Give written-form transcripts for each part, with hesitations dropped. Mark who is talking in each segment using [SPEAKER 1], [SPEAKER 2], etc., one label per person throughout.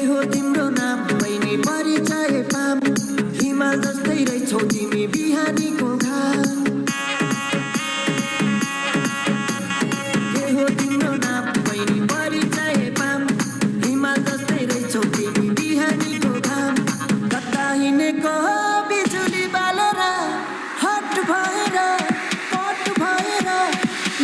[SPEAKER 1] हो तिम्रो नाम बहिनी परिचय पाम हिमाल जस्तै रहेछौ तिमी बिहानीको घाम के हो तिम्रो नाम बहिनी परिचय पाम हिमाल जस्तै रहेछौ तिमी बिहानीको घाम कता हिँडेको हो बिजुली बालेर हट भएर पट भएर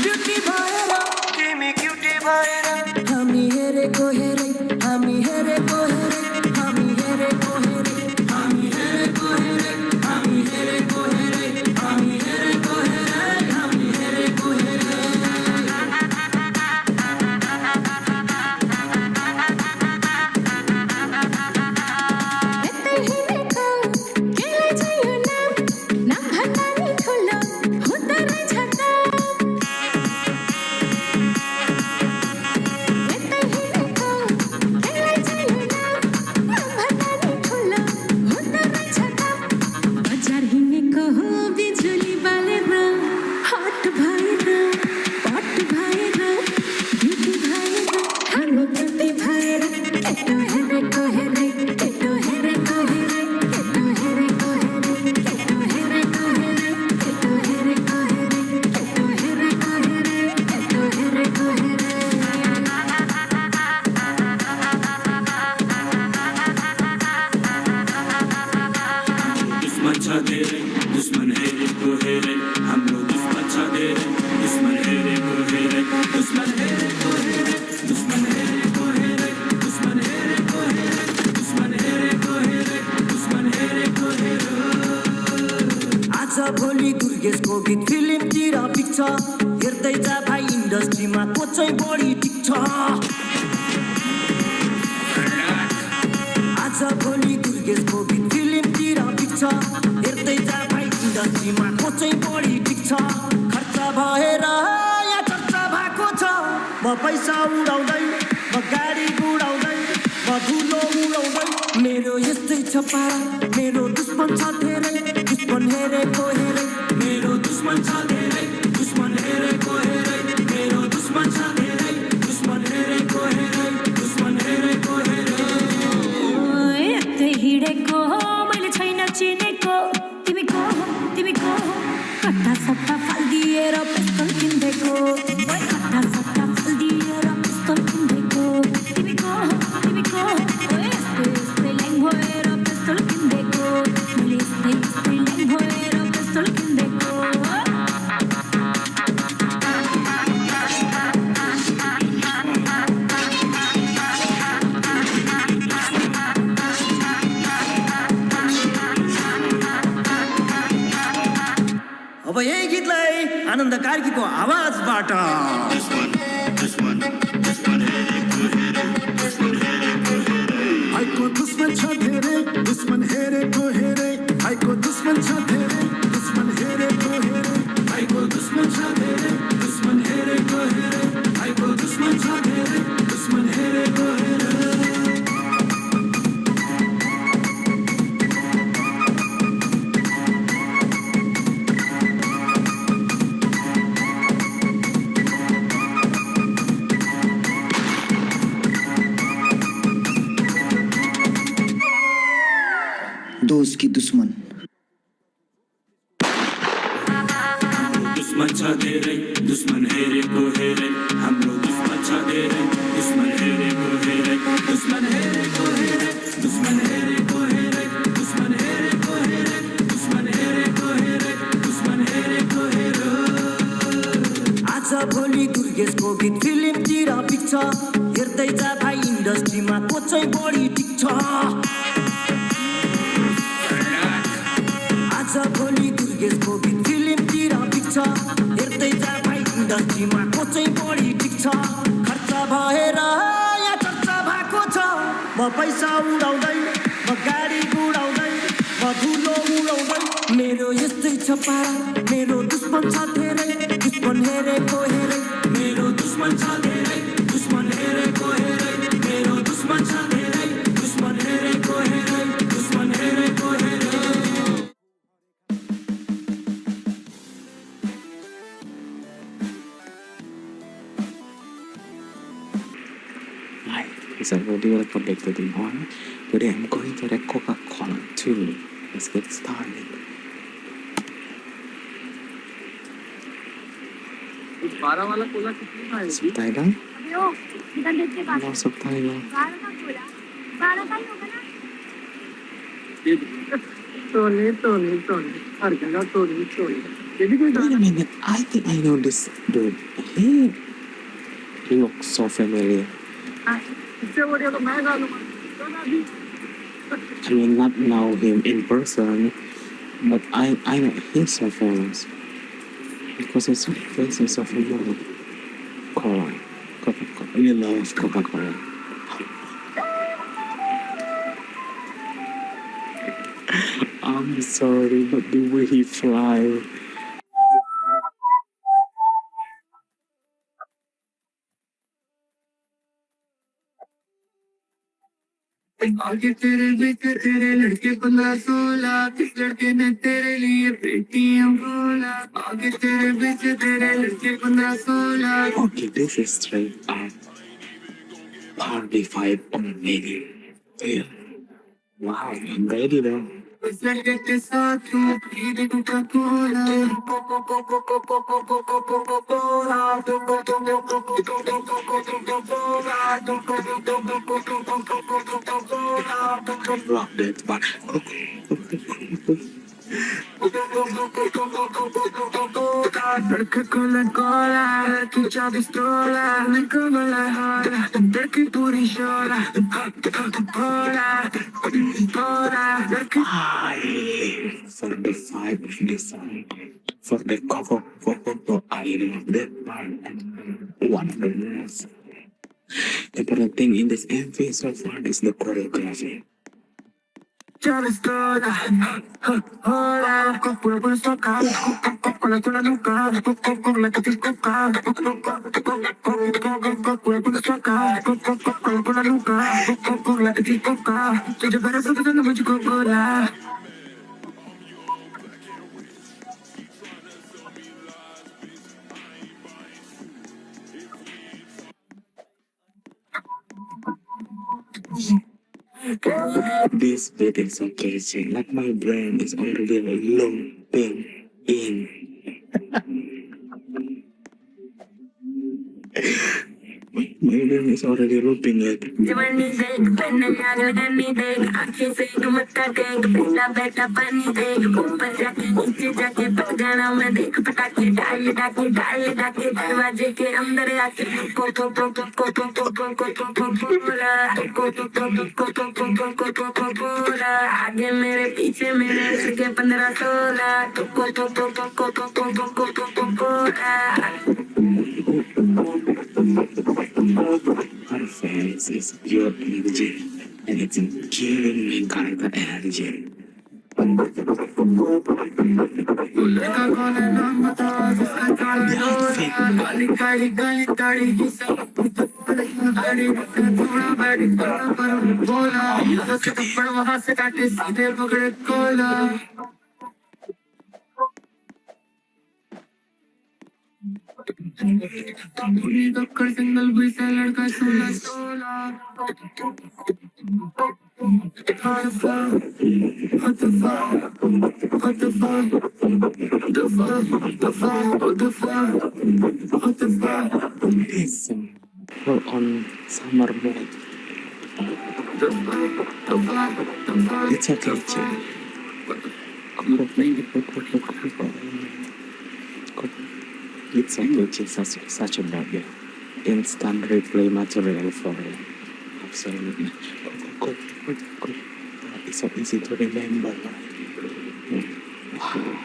[SPEAKER 1] ड्युटी भएर तिमी क्युटी भएर हामी हेरेको हेरै हामी हेरेको हेरै हामी हेरेको हेरै हामी हेरेको हेरै हामी हेरेको हेरै हामी हेरेको हेरै हामी हेरेको हेरै
[SPEAKER 2] यतै हिँडेको केलाई चाहियो नाम नाम भन्दा नि ठुलो हुँदो रहेछ त यतै हिँडेको केलाई चाहियो नाम नाम भन्दा नि ठुलो हुँदो रहेछ त बजार हिँडेको हो बिजुली बालेर हट भएर पट भएर ड्युटी भएर हाम्रो ड्युटी भएर केटो हेरेको हेरै केटो हेरेको हेरै केटो हेरेको हेरै केटो हेरेको हेरै केटो हेरेको हेरै केटो हेरेको हेरै केटो हेरेको हेरै
[SPEAKER 3] दुश्मन छ धेरै दुश्मन हेरेको हेरै हाम्रो दुश्मन छ धेरै दुश्मन हेरेको हेरै दुश्मन हेरेको हेरै दुश्मन हेरेको हेरै दुश्मन हेरेको हेरै दुश्मन हेरेको हेरै दुश्मन हेरेको हेरै
[SPEAKER 1] आज भोलि दुर्गेशको गीत फिल्मतिर पिक्छ हेर्दै जा भाइ इन्डस्ट्रीमा को चाहिँ बढी टिक्छ आज भोलि दुर्गेशको गीत फिल्मतिर पिक्छ हेर्दै जा भाइ इन्डस्ट्रीमा को चाहिँ बढी टिक्छ खर्च भएर या चर्चा भएको छ म पैसा उडाउँदै म गाडी गुडाउँदै म धुलो उडाउँदै मेरो यस्तै छ पारा मेरो दुश्मन छ धेरै दुश्मन हेरेको हेरै
[SPEAKER 3] मेरो दुश्मन छ धेरै दुश्मन हेरेको हेरै मेरो दुश्मन छ धेरै दुश्मन हेरेको हेरै दुश्मन हेरेको हेरै
[SPEAKER 2] यतै हिँडेको हो मैले छैन चिनेको तिमी को हो कट्टा सट्टा फालिदिएर पिस्तल किन्देको कट्टा सट्टा फालिदिएर पिस्तल किन्देको तिमी को हो यस्तै यस्तै ल्याङ भएर पिस्तल किन्देको मैले यस्तै यस्तै ल्याङ भएर पिस्तल किन्देको
[SPEAKER 1] अब यही गीतलाई आनन्द कार्कीको आवाजबाट
[SPEAKER 3] दुश्मन दुश्मन दुश्मन हेरेको हेरै दुश्मन हेरेको हेरै
[SPEAKER 4] भाइको दुश्मन छ धेरै दुश्मन हेरेको हेरै भाइको दुश्मन छ धेरै दुश्मन हेरेको हेरै
[SPEAKER 3] भाइको दुश्मन छ धेरै दुश्मन हेरेको हेरै भाइको दुश्मन छ धेरै दुश्मन हेरेको हेरै
[SPEAKER 1] दोस्त की दुश्मन
[SPEAKER 3] दुश्मन छ धेरै दुश्मन हेरेको हेरै हाम्रो दुश्मन छ धेरै दुश्मन हेरेको हेरै दुश्मन हेरेको हेरै दुश्मन हेरेको हेरै दुश्मन हेरेको हेरै दुश्मन हेरेको हेरै दुश्मन हेरेको हेरै
[SPEAKER 1] आज भोलि दुर्गेशको गीत फिल्मतिर पिक्छ हेर्दै जा भाइ इन्डस्ट्रीमा को चाहिँ बढी टिक्छ आज भोलि दुर्गेशको गीत फिल्मतिर पिक्छ हेर्दै जा भाइ इन्डस्ट्रीमा को चाहिँ बढी टिक्छ खर्च भएर या चर्चा भएको छ म पैसा उडाउँदै म गाडी गुडाउँदै म धुलो उडाउँदै मेरो यस्तै छ पारा मेरो दुश्मन छ धेरै दुश्मन हेरेको हेरै
[SPEAKER 3] मेरो दुश्मन छ धेरै दुश्मन हेरेको हेरै मेरो दुश्मन छ धेरै दुश्मन हेरेको हेरै दुश्मन हेरेको हेरै
[SPEAKER 5] said, what do you want to collect the thing? Alright, today I'm going to the Coca-Cola too. Let's get started. Subtitle? No subtitle. Wait a minute, I think I know this dude. He looks so familiar. I mean, not know him in person, but I know he's so famous because his face is so familiar. Coca-Cola. We love Coca-Cola. I'm sorry, but the way he fly.
[SPEAKER 3] आगे तेरे बिक तेरे लड़के 15-16 kiss लड़के ने तेरे लिए Paytm खोला आगे तेरे बिक तेरे लड़के 15-16
[SPEAKER 5] Okay, this is straight up party vibe on menu. Yeah. Wow, I'm ready though.
[SPEAKER 3] इस लड़के के साथ तू P they Coca Cola
[SPEAKER 5] Rock that part.
[SPEAKER 3] लड़के को लगोला लड़की 24 तोला लड़को वाला होला लड़की पूरी शोला भोला भोला लड़की
[SPEAKER 5] I live for the vibe of this song. For the cover, I love that part. One of the most important thing in this MV so far is the choreography.
[SPEAKER 3] 24 tola hola con pura soca con la nuca con la que te coca con pura soca con la nuca con la que te coca तुझे बरस तो न मुझको बोला
[SPEAKER 5] This beat is so catchy, like my brain is already looping in. My brain is already looping it.
[SPEAKER 2] जवानी देख पन्ने लागल गन्नी देख आँखें से घुमता देख पिछला बैठा पानी देख ऊपर जाके नीचे जाके पक जाना मैं देख पटाखे डाल डाके दरवाजे के अंदर आके कोला आगे मेरे पीछे मेरे उसके 15-16
[SPEAKER 5] Her face is pure energy, and it's giving me character energy.
[SPEAKER 3] लड़का कौन है नाम बता जिसका काली काली काली दाढ़ी थोड़ा बैठ पर बोला उसके थप्पड़ वहां से काटे सीधे पकड़े कोला पूरी दक्कड़ सिंगल भी से लड़का 16 What the fuck?
[SPEAKER 5] Listen, we're on summer mode. It's okay, chill. It's okay, chill. Such a bad girl. Instant replay material for you. Absolutely. Go. It's so easy to remember. Wow.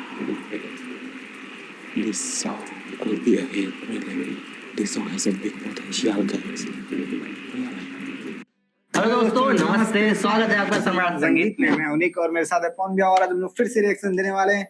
[SPEAKER 5] This song could be a hit, really. This song has a big potential, guys.
[SPEAKER 6] Hello दोस्तों नमस्ते स्वागत है आपका सम्राट संगीत में मैं उनिक और मेरे साथ है पवन ब्याह और आज हम लोग फिर से रिएक्शन देने वाले हैं